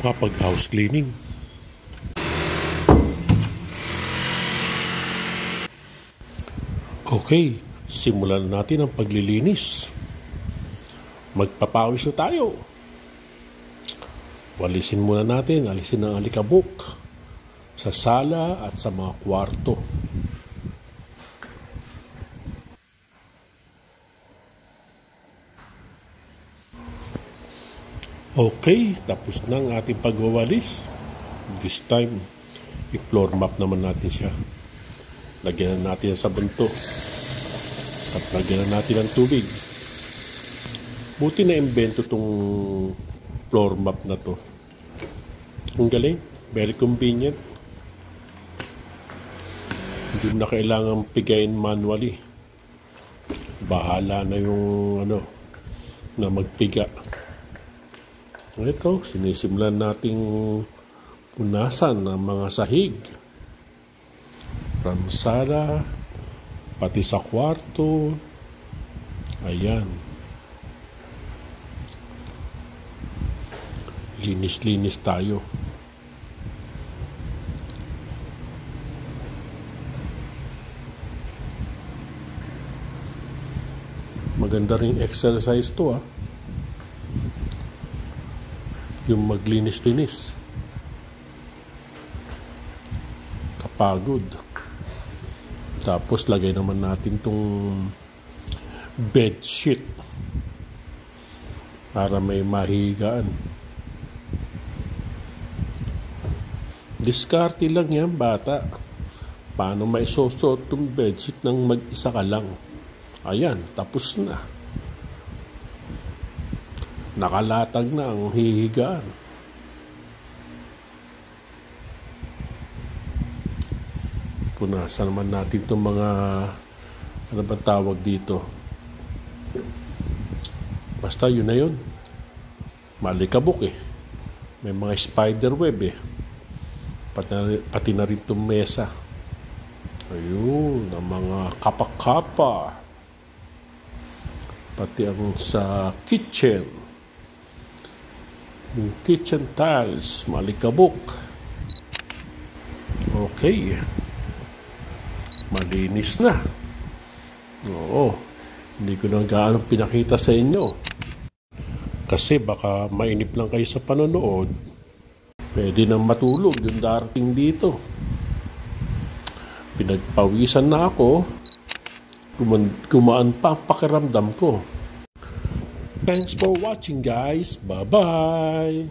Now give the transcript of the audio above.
kapag house cleaning. Okay, simulan natin ang paglilinis. Magpapawis na tayo. Walisin muna natin, alisin ang alikabok sa sala at sa mga kwarto. Okay, tapos na ang ating pagwawalis. This time, i-floor mop naman natin siya. Lagyan na natin sa bunto. At lagyan na natin ng tubig. Buti na imbento tong floor mop na to. Ang galing. Very convenient. Hindi mo na kailangan pigayin manually. Bahala na yung na magpiga. Ito, sinisimulan nating punasan ng mga sahig. From sala, pati sa kwarto. Ayan. Linis-linis tayo. Maganda ring exercise to yung maglinis-linis. Kapagod. Tapos lagay naman natin tong bed sheet para may mahigaan. Diskarte lang yan, bata. Paano maisusuot tong bed sheet ng mag-isa ka lang? Ayan, tapos na. Nakalatag na ang hihigaan. Punasan naman natin itong mga ano ba tawag dito. Basta yun na yun. Malikabok May mga spider web Pati na rin itong mesa. Ayun, ang mga kapa-kapa. Pati ang sa kitchen. Yung kitchen tiles, malikabok. Okay. Malinis na. Oo. Hindi ko na gaano pinakita sa inyo. Kasi baka mainip lang kayo sa panonood. Pwede nang matulog yung darating dito. Pinagpawisan na ako. Gumaan pa ang pakiramdam ko. Thanks for watching, guys. Bye-bye.